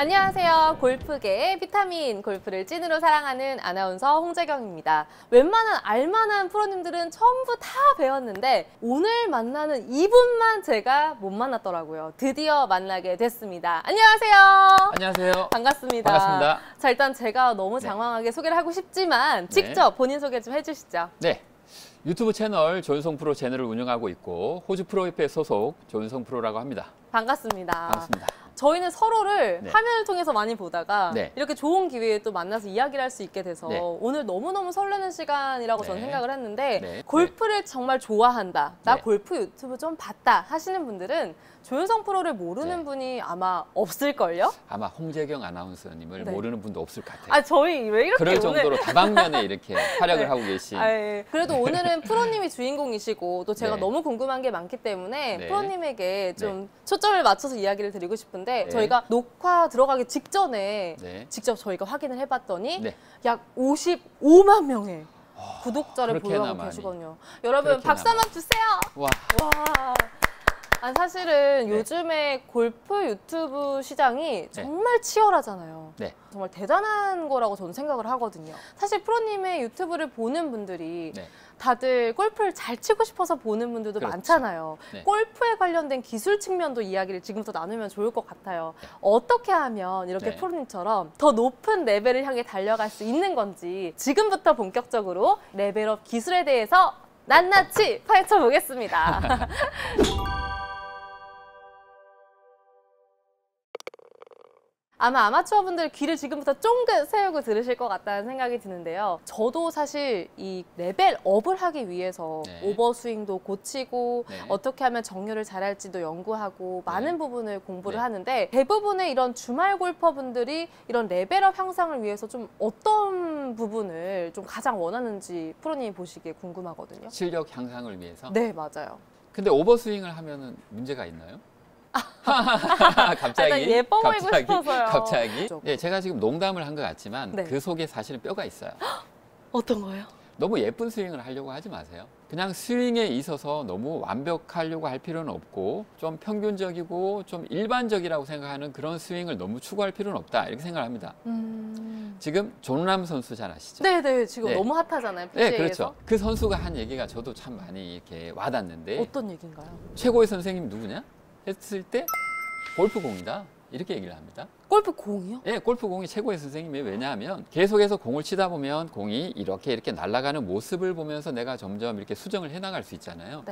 안녕하세요. 골프계의 비타민, 골프를 찐으로 사랑하는 아나운서 홍재경입니다. 웬만한 알만한 프로님들은 전부 다 배웠는데 오늘 만나는 이분만 제가 못 만났더라고요. 드디어 만나게 됐습니다. 안녕하세요. 안녕하세요. 반갑습니다. 반갑습니다. 자, 일단 제가 너무 장황하게 소개를 하고 싶지만 직접 본인 소개 좀 해주시죠. 네. 유튜브 채널 조윤성 프로 채널을 운영하고 있고 호주 프로협회 소속 조윤성 프로라고 합니다. 반갑습니다. 반갑습니다. 저희는 서로를 화면을 통해서 많이 보다가 이렇게 좋은 기회에 또 만나서 이야기를 할 수 있게 돼서 오늘 너무너무 설레는 시간이라고 저는 생각을 했는데 골프를 정말 좋아한다, 나 골프 유튜브 좀 봤다 하시는 분들은 조윤성 프로를 모르는 분이 아마 없을걸요? 아마 홍재경 아나운서님을 모르는 분도 없을 것 같아요. 아, 저희 왜 이렇게 그럴 정도로 다방면에 이렇게 활약을 하고 계신. 그래도 오늘은 프로님이 주인공이시고 또 제가 너무 궁금한 게 많기 때문에 프로님에게 좀 초점을 맞춰서 이야기를 드리고 싶은데 저희가 녹화 들어가기 직전에 직접 저희가 확인을 해봤더니 약 55만 명의 구독자를 보유하고 계시거든요. 여러분 박수 한번 주세요. 와. 아니, 사실은 요즘에 골프 유튜브 시장이 정말 치열하잖아요. 정말 대단한 거라고 저는 생각을 하거든요. 사실 프로님의 유튜브를 보는 분들이 다들 골프를 잘 치고 싶어서 보는 분들도 많잖아요. 골프에 관련된 기술 측면도 이야기를 지금부터 나누면 좋을 것 같아요. 어떻게 하면 이렇게 프로님처럼 더 높은 레벨을 향해 달려갈 수 있는 건지 지금부터 본격적으로 레벨업 기술에 대해서 낱낱이 파헤쳐 보겠습니다. 아마 아마추어분들 귀를 지금부터 쫑긋 세우고 들으실 것 같다는 생각이 드는데요. 저도 사실 이 레벨업을 하기 위해서 오버스윙도 고치고 어떻게 하면 정렬을 잘할지도 연구하고 많은 부분을 공부를 하는데 대부분의 이런 주말 골퍼분들이 이런 레벨업 향상을 위해서 좀 어떤 부분을 좀 가장 원하는지 프로님이 보시기에 궁금하거든요. 실력 향상을 위해서? 네, 맞아요. 근데 오버스윙을 하면은 문제가 있나요? 갑자기 예뻐 보이고 싶어서요. 갑자기 제가 지금 농담을 한 것 같지만 그 속에 사실은 뼈가 있어요. 어떤 거예요? 너무 예쁜 스윙을 하려고 하지 마세요. 그냥 스윙에 있어서 너무 완벽하려고 할 필요는 없고 좀 평균적이고 좀 일반적이라고 생각하는 그런 스윙을 너무 추구할 필요는 없다, 이렇게 생각합니다. 지금 존람 선수 잘 아시죠? 네네, 지금 너무 핫하잖아요, PGA에서. 네, 그렇죠. 그 선수가 한 얘기가 저도 참 많이 이렇게 와닿는데 어떤 얘기인가요? 최고의 선생님 누구냐? 했을 때 골프공이다, 이렇게 얘기를 합니다. 골프공이요? 네, 골프공이 최고의 선생님이에요. 왜냐하면 계속해서 공을 치다 보면 공이 이렇게 날아가는 모습을 보면서 내가 점점 이렇게 수정을 해나갈 수 있잖아요.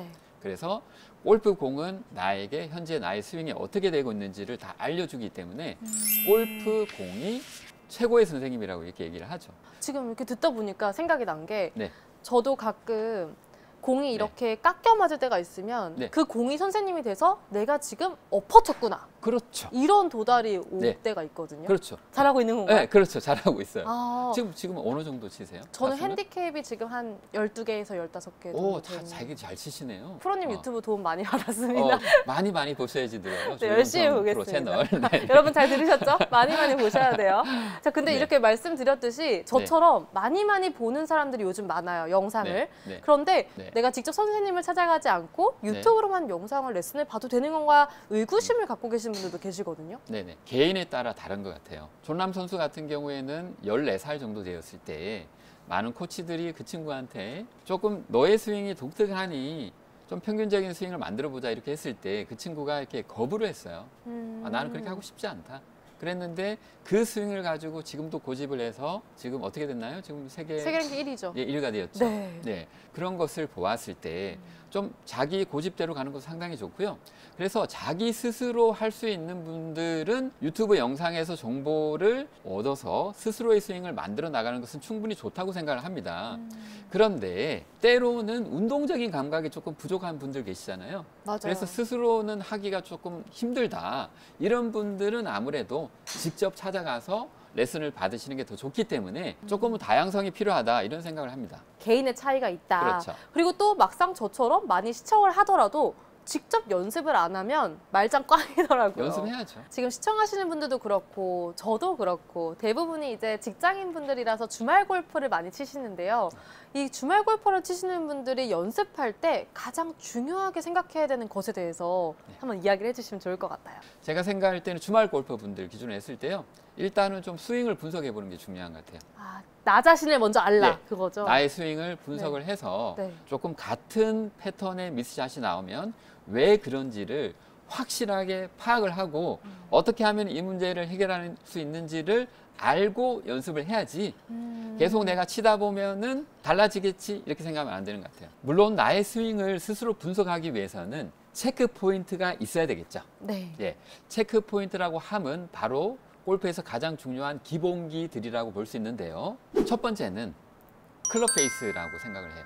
그래서 골프공은 나에게 현재 나의 스윙이 어떻게 되고 있는지를 다 알려주기 때문에 골프공이 최고의 선생님이라고 이렇게 얘기를 하죠. 지금 이렇게 듣다 보니까 생각이 난 게 저도 가끔 공이 이렇게 깎여 맞을 때가 있으면 그 공이 선생님이 돼서 내가 지금 엎어쳤구나. 그렇죠. 이런 도달이 올 때가 있거든요. 그렇죠. 잘하고 있는 건가요? 네, 그렇죠. 잘하고 있어요. 지금 어느 정도 치세요? 저는 핸디캡이 지금 한 12개에서 15개 정도. 오, 자기 잘 치시네요. 프로님 유튜브 도움 많이 받았습니다. 많이 보셔야지 들어요. 열심히 보겠습니다. 채널. 여러분 잘 들으셨죠? 많이 보셔야 돼요. 자, 근데 이렇게 말씀드렸듯이 저처럼 많이 보는 사람들이 요즘 많아요, 영상을. 그런데 내가 직접 선생님을 찾아가지 않고 유튜브로만 영상을 레슨을 봐도 되는 건가 의구심을 갖고 계신 분들도 계시거든요. 네네. 개인에 따라 다른 것 같아요. 존람 선수 같은 경우에는 14살 정도 되었을 때 많은 코치들이 그 친구한테 조금 너의 스윙이 독특하니 좀 평균적인 스윙을 만들어 보자, 이렇게 했을 때 그 친구가 이렇게 거부를 했어요. 나는 그렇게 하고 싶지 않다. 그랬는데 그 스윙을 가지고 지금도 고집을 해서 지금 어떻게 됐나요? 지금 세계 랭킹 1위죠. 1위가 되었죠. 네. 그런 것을 보았을 때 좀 자기 고집대로 가는 것도 상당히 좋고요. 그래서 자기 스스로 할 수 있는 분들은 유튜브 영상에서 정보를 얻어서 스스로의 스윙을 만들어 나가는 것은 충분히 좋다고 생각을 합니다. 그런데 때로는 운동적인 감각이 조금 부족한 분들 계시잖아요. 맞아요. 그래서 스스로는 하기가 조금 힘들다, 이런 분들은 아무래도 직접 찾아가서 레슨을 받으시는 게 더 좋기 때문에 조금은 다양성이 필요하다, 이런 생각을 합니다. 개인의 차이가 있다. 그렇죠. 그리고 또 막상 저처럼 많이 시청을 하더라도 직접 연습을 안 하면 말짱 꽝이더라고요. 연습해야죠. 지금 시청하시는 분들도 그렇고 저도 그렇고 대부분이 이제 직장인 분들이라서 주말 골프를 많이 치시는데요. 이 주말 골프를 치시는 분들이 연습할 때 가장 중요하게 생각해야 되는 것에 대해서 한번 이야기를 해주시면 좋을 것 같아요. 제가 생각할 때는 주말 골퍼 분들 기준으로 했을 때요. 일단은 좀 스윙을 분석해 보는 게 중요한 것 같아요. 아, 나 자신을 먼저 알라 네. 그거죠. 나의 스윙을 분석을 해서 네. 조금 같은 패턴의 미스샷이 나오면 왜 그런지를 확실하게 파악을 하고 어떻게 하면 이 문제를 해결할 수 있는지를 알고 연습을 해야지 계속 내가 치다 보면은 달라지겠지 이렇게 생각하면 안 되는 것 같아요. 물론 나의 스윙을 스스로 분석하기 위해서는 체크 포인트가 있어야 되겠죠. 네. 예, 체크 포인트라고 하면 바로 골프에서 가장 중요한 기본기들이라고 볼 수 있는데요. 첫 번째는 클럽 페이스라고 생각을 해요.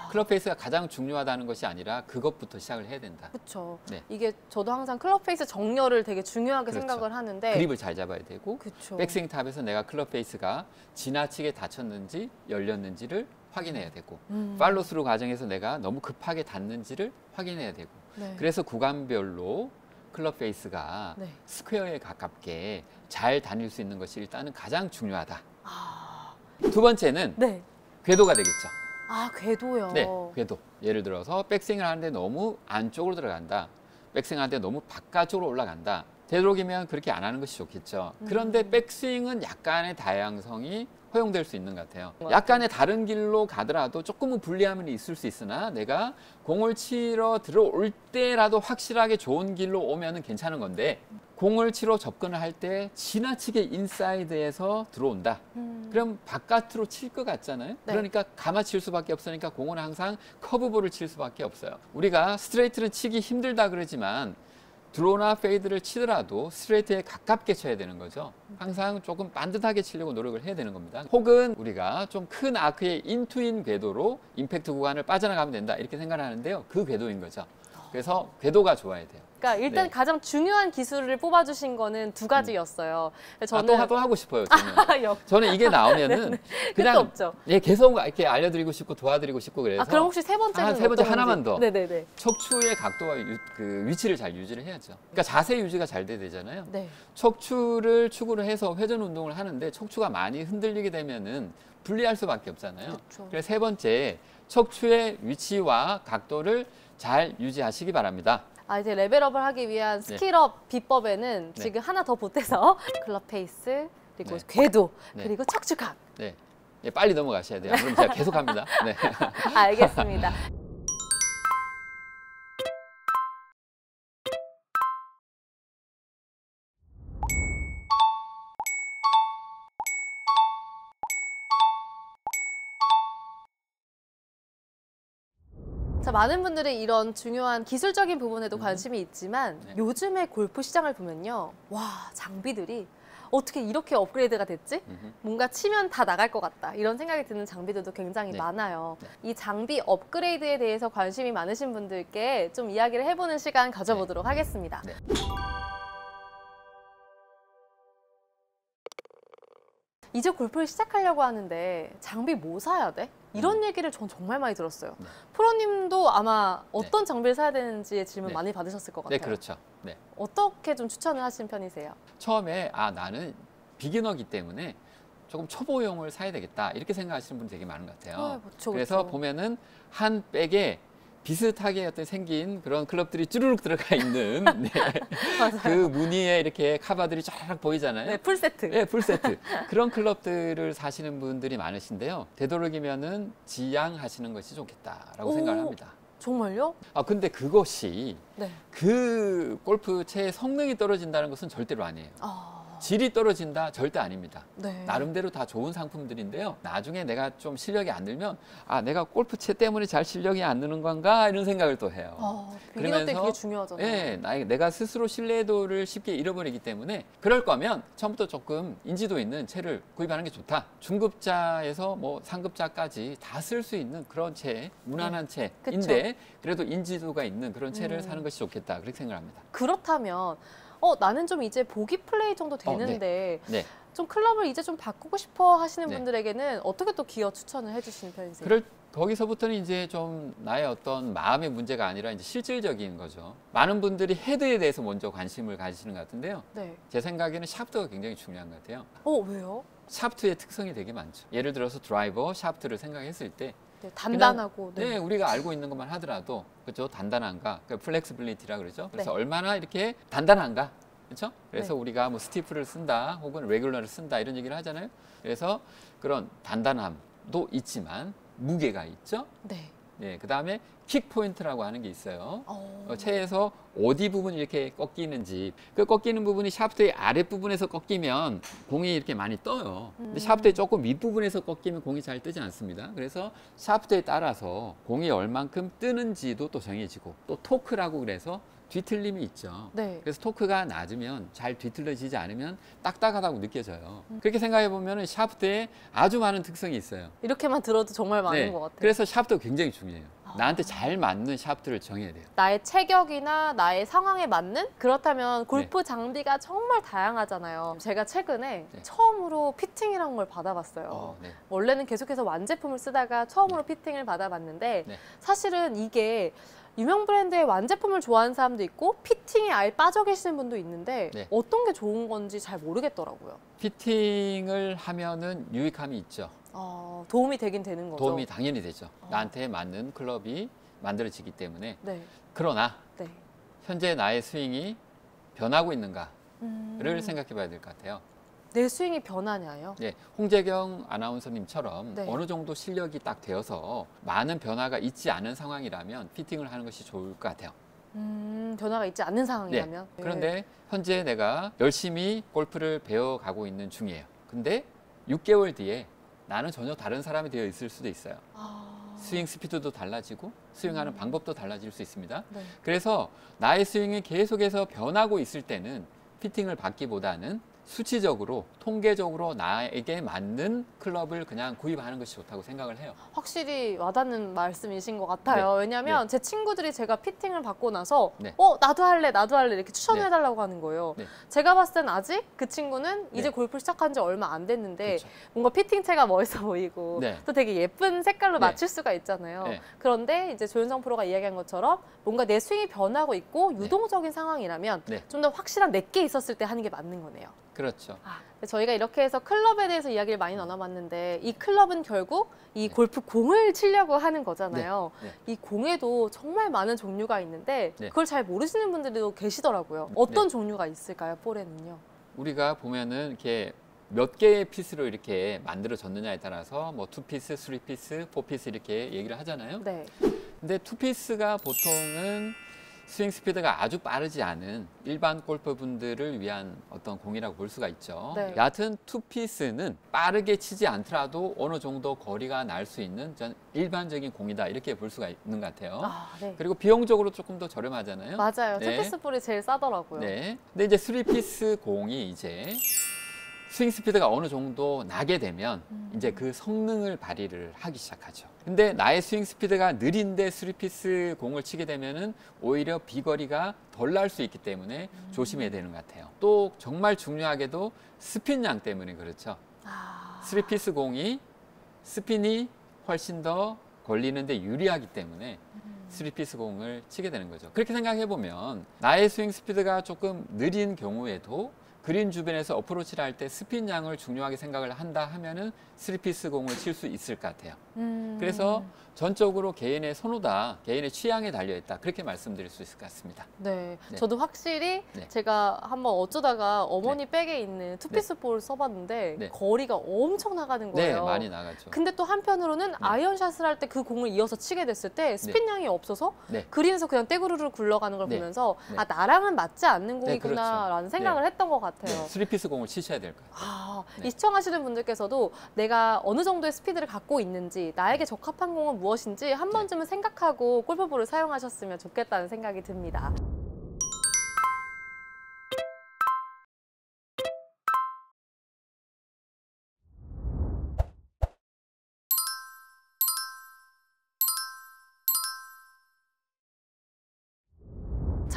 클럽 페이스가 가장 중요하다는 것이 아니라 그것부터 시작을 해야 된다. 그렇죠. 네. 이게 저도 항상 클럽 페이스 정렬을 되게 중요하게 그렇죠. 생각을 하는데 그립을 잘 잡아야 되고 그쵸. 백스윙 탑에서 내가 클럽 페이스가 지나치게 닫혔는지 열렸는지를 확인해야 되고 팔로스루 과정에서 내가 너무 급하게 닿는지를 확인해야 되고 네. 그래서 구간별로 클럽 페이스가 네. 스퀘어에 가깝게 잘 다닐 수 있는 것이 일단은 가장 중요하다. 아, 두 번째는 네. 궤도가 되겠죠. 아, 궤도요. 네, 궤도. 예를 들어서 백스윙을 하는데 너무 안쪽으로 들어간다. 백스윙 하는데 너무 바깥쪽으로 올라간다. 되도록이면 그렇게 안 하는 것이 좋겠죠. 그런데 백스윙은 약간의 다양성이 허용될 수 있는 것 같아요. 약간의 다른 길로 가더라도 조금은 불리함은 있을 수 있으나 내가 공을 치러 들어올 때라도 확실하게 좋은 길로 오면은 괜찮은 건데 공을 치러 접근을 할 때 지나치게 인사이드에서 들어온다. 그럼 바깥으로 칠 것 같잖아요. 네. 그러니까 감아 칠 수밖에 없으니까 공은 항상 커브볼을 칠 수밖에 없어요. 우리가 스트레이트는 치기 힘들다 그러지만 드로우나 페이드를 치더라도 스트레이트에 가깝게 쳐야 되는 거죠. 항상 조금 반듯하게 치려고 노력을 해야 되는 겁니다. 혹은 우리가 좀 큰 아크의 인투인 궤도로 임팩트 구간을 빠져나가면 된다 이렇게 생각을 하는데요. 그 궤도인 거죠. 그래서 궤도가 좋아야 돼요. 그러니까 일단 네. 가장 중요한 기술을 뽑아주신 거는 두 가지였어요. 저는 또 하고 싶어요. 저는. 저는 이게 나오면은 그냥 없죠. 예, 계속 이렇게 알려드리고 싶고 도와드리고 싶고 그래서. 그럼 혹시 세 번째는 세 번째 어떤 하나만 건지? 더. 네네네. 척추의 각도와 그 위치를 잘 유지를 해야죠. 그러니까 자세 유지가 잘 돼야 되잖아요. 네. 척추를 축으로 해서 회전 운동을 하는데 척추가 많이 흔들리게 되면은 불리할 수밖에 없잖아요. 그렇죠. 그래서 세 번째 척추의 위치와 각도를 잘 유지하시기 바랍니다. 아, 이제 레벨업을 하기 위한 스킬업 비법에는 네. 지금 하나 더 보태서 클럽 페이스, 그리고 네. 궤도, 네. 그리고 척추각. 네. 예, 빨리 넘어가셔야 돼요. 그럼 제가 계속 합니다. 네. 알겠습니다. 자, 많은 분들이 이런 중요한 기술적인 부분에도 관심이 있지만 네. 요즘의 골프 시장을 보면요. 와, 장비들이 어떻게 이렇게 업그레이드가 됐지? 뭔가 치면 다 나갈 것 같다. 이런 생각이 드는 장비들도 굉장히 네. 많아요. 네. 이 장비 업그레이드에 대해서 관심이 많으신 분들께 좀 이야기를 해보는 시간 가져보도록 하겠습니다. 네. 이제 골프를 시작하려고 하는데 장비 뭐 사야 돼? 이런 얘기를 전 정말 많이 들었어요. 네. 프로님도 아마 어떤 장비를 사야 되는지의 질문 네. 많이 받으셨을 것 같아요. 네, 그렇죠. 네. 어떻게 좀 추천을 하시는 편이세요? 처음에 나는 비기너기 때문에 조금 초보용을 사야 되겠다 이렇게 생각하시는 분이 되게 많은 것 같아요. 그렇죠, 그래서 그렇죠. 보면은 한 백에 비슷하게 어떤 생긴 그런 클럽들이 쭈루룩 들어가 있는 네. 그 무늬에 이렇게 카바들이 쫙 보이잖아요. 네, 풀세트. 네, 풀세트. 그런 클럽들을 사시는 분들이 많으신데요. 되도록이면은 지양하시는 것이 좋겠다라고 생각을 합니다. 정말요? 근데 그것이 네. 그 골프채의 성능이 떨어진다는 것은 절대로 아니에요. 질이 떨어진다? 절대 아닙니다. 네. 나름대로 다 좋은 상품들인데요. 나중에 내가 좀 실력이 안 늘면 내가 골프채 때문에 잘 실력이 안 느는 건가 이런 생각을 또 해요. 비기너 때 그게 중요하잖아요. 예, 내가 스스로 신뢰도를 쉽게 잃어버리기 때문에 그럴 거면 처음부터 조금 인지도 있는 채를 구입하는 게 좋다. 중급자에서 뭐 상급자까지 다 쓸 수 있는 그런 채, 무난한 채인데 그래도 인지도가 있는 그런 채를 사는 것이 좋겠다 그렇게 생각합니다. 그렇다면 나는 좀 이제 보기 플레이 정도 되는데 네. 좀 클럽을 이제 좀 바꾸고 싶어 하시는 네. 분들에게는 어떻게 또 기어 추천을 해주시는 편이세요? 거기서부터는 이제 좀 나의 어떤 마음의 문제가 아니라 이제 실질적인 거죠. 많은 분들이 헤드에 대해서 먼저 관심을 가지시는 것 같은데요. 네. 제 생각에는 샤프트가 굉장히 중요한 것 같아요. 왜요? 샤프트의 특성이 되게 많죠. 예를 들어서 드라이버, 샤프트를 생각했을 때 네, 단단하고. 그냥, 네, 우리가 알고 있는 것만 하더라도 그렇죠. 단단한가, 그러니까 플렉시빌리티라 그러죠. 그래서 네. 얼마나 이렇게 단단한가, 그렇죠? 그래서 네. 우리가 뭐 스티프를 쓴다, 혹은 레귤러를 쓴다 이런 얘기를 하잖아요. 그래서 그런 단단함도 있지만 무게가 있죠. 네. 네, 그 다음에 킥 포인트라고 하는 게 있어요. 체에서 어디 부분이 이렇게 꺾이는지, 그 꺾이는 부분이 샤프트의 아랫부분에서 꺾이면 공이 이렇게 많이 떠요. 근데 샤프트의 조금 윗부분에서 꺾이면 공이 잘 뜨지 않습니다. 그래서 샤프트에 따라서 공이 얼만큼 뜨는지도 또 정해지고, 또 토크라고 그래서 뒤틀림이 있죠. 네. 그래서 토크가 낮으면, 잘 뒤틀려지지 않으면 딱딱하다고 느껴져요. 그렇게 생각해 보면 샤프트에 아주 많은 특성이 있어요. 이렇게만 들어도 정말 많은 것 같아요. 그래서 샤프트가 굉장히 중요해요. 나한테 잘 맞는 샤프트를 정해야 돼요. 나의 체격이나 나의 상황에 맞는? 그렇다면 골프 장비가 정말 다양하잖아요. 제가 최근에 처음으로 피팅이라는 걸 받아봤어요. 원래는 계속해서 완제품을 쓰다가 처음으로 피팅을 받아봤는데 사실은 이게 유명 브랜드의 완제품을 좋아하는 사람도 있고 피팅에 아예 빠져 계시는 분도 있는데 어떤 게 좋은 건지 잘 모르겠더라고요. 피팅을 하면은 유익함이 있죠. 도움이 되긴 되는 거죠? 도움이 당연히 되죠. 나한테 맞는 클럽이 만들어지기 때문에. 네. 그러나 현재 나의 스윙이 변하고 있는가를 생각해 봐야 될 것 같아요. 내 스윙이 변하냐요? 네, 홍재경 아나운서님처럼 어느 정도 실력이 딱 되어서 많은 변화가 있지 않은 상황이라면 피팅을 하는 것이 좋을 것 같아요. 변화가 있지 않는 상황이라면? 그런데 현재 내가 열심히 골프를 배워가고 있는 중이에요. 근데 6개월 뒤에 나는 전혀 다른 사람이 되어 있을 수도 있어요. 스윙 스피드도 달라지고 스윙하는 방법도 달라질 수 있습니다. 그래서 나의 스윙이 계속해서 변하고 있을 때는 피팅을 받기보다는 수치적으로, 통계적으로 나에게 맞는 클럽을 그냥 구입하는 것이 좋다고 생각을 해요. 확실히 와닿는 말씀이신 것 같아요. 왜냐하면 제 친구들이 제가 피팅을 받고 나서 나도 할래 이렇게 추천해달라고 하는 거예요. 제가 봤을 땐 아직 그 친구는 이제 골프 시작한 지 얼마 안 됐는데 뭔가 피팅체가 멋있어 보이고 또 되게 예쁜 색깔로 맞출 수가 있잖아요. 그런데 이제 조윤성 프로가 이야기한 것처럼 뭔가 내 스윙이 변하고 있고 유동적인 상황이라면 좀 더 확실한 내게 있었을 때 하는 게 맞는 거네요. 그렇죠. 저희가 이렇게 해서 클럽에 대해서 이야기를 많이 나눠봤는데 이 클럽은 결국 이 골프 공을 치려고 하는 거잖아요. 이 공에도 정말 많은 종류가 있는데 그걸 잘 모르시는 분들도 계시더라고요. 어떤 종류가 있을까요, 볼에는요? 우리가 보면은 이렇게 몇 개의 피스로 이렇게 만들어졌느냐에 따라서 뭐 2피스, 3피스, 4피스 이렇게 얘기를 하잖아요. 근데 2피스가 보통은 스윙 스피드가 아주 빠르지 않은 일반 골퍼분들을 위한 어떤 공이라고 볼 수가 있죠. 얕은 투피스는 빠르게 치지 않더라도 어느 정도 거리가 날 수 있는 전 일반적인 공이다 이렇게 볼 수가 있는 것 같아요. 그리고 비용적으로 조금 더 저렴하잖아요. 맞아요. 투피스 볼이 제일 싸더라고요. 근데 이제 3피스 공이 이제 스윙 스피드가 어느 정도 나게 되면 이제 그 성능을 발휘를 하기 시작하죠. 근데 나의 스윙 스피드가 느린데 3피스 공을 치게 되면은 오히려 비거리가 덜 날 수 있기 때문에 조심해야 되는 것 같아요. 또 정말 중요하게도 스핀량 때문에 그렇죠. 3피스 공이 스핀이 훨씬 더 걸리는데 유리하기 때문에 3피스 공을 치게 되는 거죠. 그렇게 생각해 보면 나의 스윙 스피드가 조금 느린 경우에도 그린 주변에서 어프로치를 할 때 스핀 양을 중요하게 생각을 한다 하면은 3피스 공을 칠 수 있을 것 같아요. 그래서 전적으로 개인의 선호다, 개인의 취향에 달려있다 그렇게 말씀드릴 수 있을 것 같습니다. 저도 확실히 제가 한번 어쩌다가 어머니 백에 있는 투피스 볼을 써봤는데 거리가 엄청 나가는 거예요. 많이 나가죠. 근데 또 한편으로는 아이언샷을 할 때 그 공을 이어서 치게 됐을 때 스핀 양이 없어서 그린에서 그냥 떼구르르 굴러가는 걸 보면서 나랑은 맞지 않는 공이구나 라는 생각을 했던 것 같아요. 3피스 공을 치셔야 될 것 같아요. 이 시청하시는 분들께서도 내가 어느 정도의 스피드를 갖고 있는지 나에게 적합한 공은 무엇인지 한 번쯤은 생각하고 골프볼을 사용하셨으면 좋겠다는 생각이 듭니다.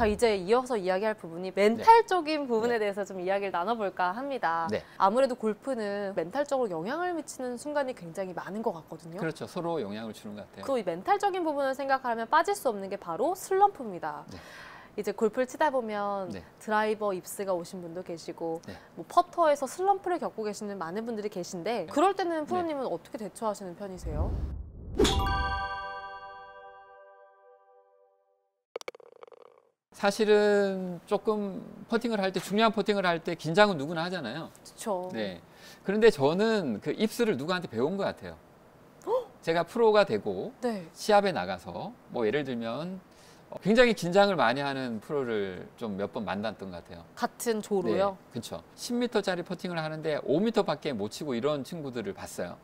자, 이제 이어서 이야기할 부분이 멘탈적인 부분에 대해서 좀 이야기를 나눠볼까 합니다. 아무래도 골프는 멘탈적으로 영향을 미치는 순간이 굉장히 많은 것 같거든요. 그렇죠. 서로 영향을 주는 것 같아요. 또 이 멘탈적인 부분을 생각하면 빠질 수 없는 게 바로 슬럼프입니다. 이제 골프를 치다 보면 드라이버 입스가 오신 분도 계시고 뭐 퍼터에서 슬럼프를 겪고 계시는 많은 분들이 계신데 그럴 때는 프로님은 어떻게 대처하시는 편이세요? 사실은 조금 퍼팅을 할 때, 중요한 퍼팅을 할 때 긴장은 누구나 하잖아요. 그렇죠. 네. 그런데 저는 그 입스를 누구한테 배운 것 같아요. 제가 프로가 되고 시합에 나가서 뭐 예를 들면 굉장히 긴장을 많이 하는 프로를 좀 몇 번 만났던 것 같아요. 같은 조로요? 그렇죠. 10m짜리 퍼팅을 하는데 5m밖에 못 치고 이런 친구들을 봤어요.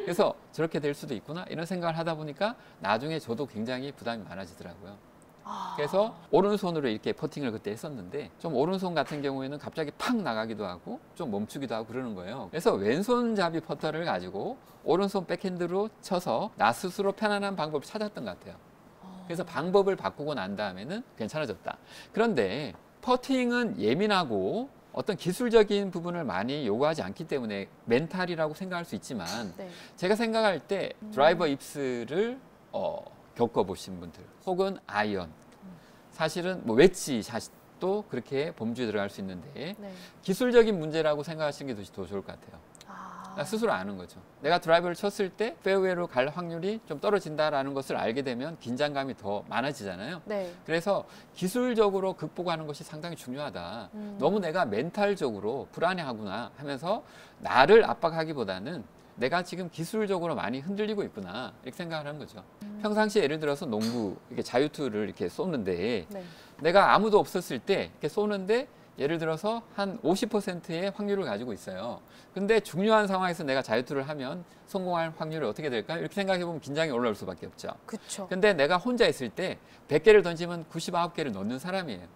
그래서 저렇게 될 수도 있구나 이런 생각을 하다 보니까 나중에 저도 굉장히 부담이 많아지더라고요. 그래서 오른손으로 이렇게 퍼팅을 그때 했었는데 좀 오른손 같은 경우에는 갑자기 팍 나가기도 하고 좀 멈추기도 하고 그러는 거예요. 그래서 왼손잡이 퍼터를 가지고 오른손 백핸드로 쳐서 나 스스로 편안한 방법을 찾았던 것 같아요. 그래서 방법을 바꾸고 난 다음에는 괜찮아졌다. 그런데 퍼팅은 예민하고 어떤 기술적인 부분을 많이 요구하지 않기 때문에 멘탈이라고 생각할 수 있지만 제가 생각할 때 드라이버 입스를 겪어보신 분들 혹은 아이언 사실은 뭐 웨지 샷도 그렇게 범주에 들어갈 수 있는데 기술적인 문제라고 생각하시는 게 더 좋을 것 같아요. 스스로 아는 거죠. 내가 드라이버를 쳤을 때 페어웨이로 갈 확률이 좀 떨어진다라는 것을 알게 되면 긴장감이 더 많아지잖아요. 그래서 기술적으로 극복하는 것이 상당히 중요하다. 너무 내가 멘탈적으로 불안해하구나 하면서 나를 압박하기보다는 내가 지금 기술적으로 많이 흔들리고 있구나 이렇게 생각을 하는 거죠. 평상시에 예를 들어서 농구 이렇게 자유투를 이렇게 쏘는데 내가 아무도 없었을 때 이렇게 쏘는데 예를 들어서 한 50%의 확률을 가지고 있어요. 근데 중요한 상황에서 내가 자유투를 하면 성공할 확률이 어떻게 될까요? 이렇게 생각해 보면 긴장이 올라올 수밖에 없죠. 그쵸. 근데 내가 혼자 있을 때 100개를 던지면 99개를 넣는 사람이에요.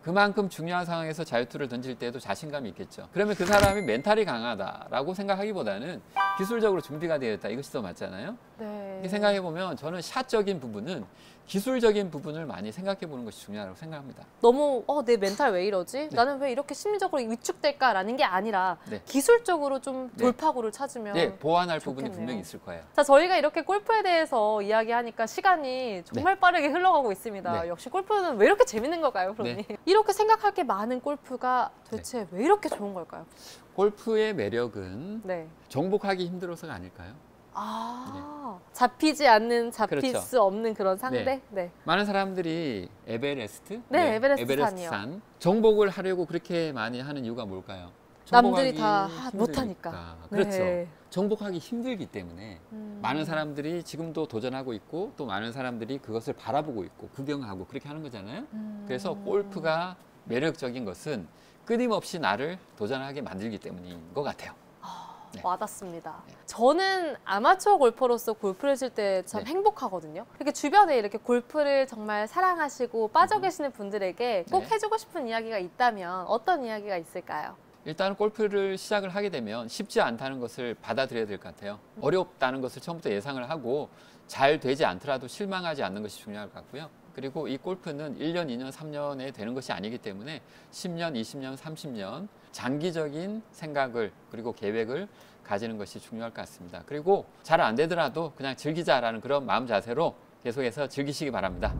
그만큼 중요한 상황에서 자유투를 던질 때도 자신감이 있겠죠. 그러면 그 사람이 멘탈이 강하다라고 생각하기보다는 기술적으로 준비가 되어 있다. 이것이 더 맞잖아요. 이렇게 생각해 보면 저는 샷적인 부분은 기술적인 부분을 많이 생각해 보는 것이 중요하다고 생각합니다. 너무 내 멘탈 왜 이러지? 나는 왜 이렇게 심리적으로 위축될까라는 게 아니라 기술적으로 좀 돌파구를 찾으면 보완할 좋겠네요. 부분이 분명히 있을 거예요. 자, 저희가 이렇게 골프에 대해서 이야기하니까 시간이 정말 빠르게 흘러가고 있습니다. 역시 골프는 왜 이렇게 재밌는 걸까요, 프로님? 이렇게 생각할 게 많은 골프가 도대체 왜 이렇게 좋은 걸까요? 골프의 매력은 정복하기 힘들어서가 아닐까요? 잡히지 않는, 잡힐 그렇죠. 수 없는 그런 상대? 많은 사람들이 에베레스트? 에베레스트 산 정복을 하려고 그렇게 많이 하는 이유가 뭘까요? 남들이 다 못하니까. 그렇죠. 정복하기 힘들기 때문에 많은 사람들이 지금도 도전하고 있고 또 많은 사람들이 그것을 바라보고 있고 구경하고 그렇게 하는 거잖아요. 그래서 골프가 매력적인 것은 끊임없이 나를 도전하게 만들기 때문인 것 같아요. 와닿습니다. 저는 아마추어 골퍼로서 골프를 칠 때 참 행복하거든요. 이렇게 주변에 이렇게 골프를 정말 사랑하시고 빠져 계시는 분들에게 꼭 해주고 싶은 이야기가 있다면 어떤 이야기가 있을까요? 일단 골프를 시작을 하게 되면 쉽지 않다는 것을 받아들여야 될 것 같아요. 어렵다는 것을 처음부터 예상을 하고 잘 되지 않더라도 실망하지 않는 것이 중요할 것 같고요. 그리고 이 골프는 1년, 2년, 3년에 되는 것이 아니기 때문에 10년, 20년, 30년 장기적인 생각을 그리고 계획을 가지는 것이 중요할 것 같습니다. 그리고 잘 안 되더라도 그냥 즐기자라는 그런 마음 자세로 계속해서 즐기시기 바랍니다.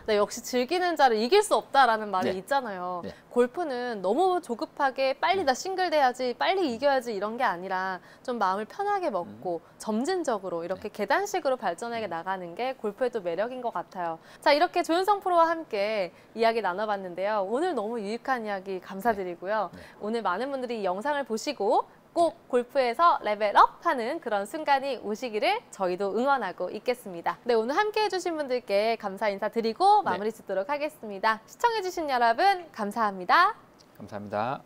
역시 즐기는 자를 이길 수 없다라는 말이 있잖아요. 골프는 너무 조급하게 빨리 나 싱글 돼야지, 빨리 이겨야지 이런 게 아니라 좀 마음을 편하게 먹고 점진적으로 이렇게 계단식으로 발전해 나가는 게 골프의 또 매력인 것 같아요. 자, 이렇게 조윤성 프로와 함께 이야기 나눠봤는데요. 오늘 너무 유익한 이야기 감사드리고요. 오늘 많은 분들이 이 영상을 보시고 꼭 골프에서 레벨업하는 그런 순간이 오시기를 저희도 응원하고 있겠습니다. 오늘 함께 해주신 분들께 감사 인사드리고 마무리 짓도록 하겠습니다. 시청해주신 여러분 감사합니다. 감사합니다.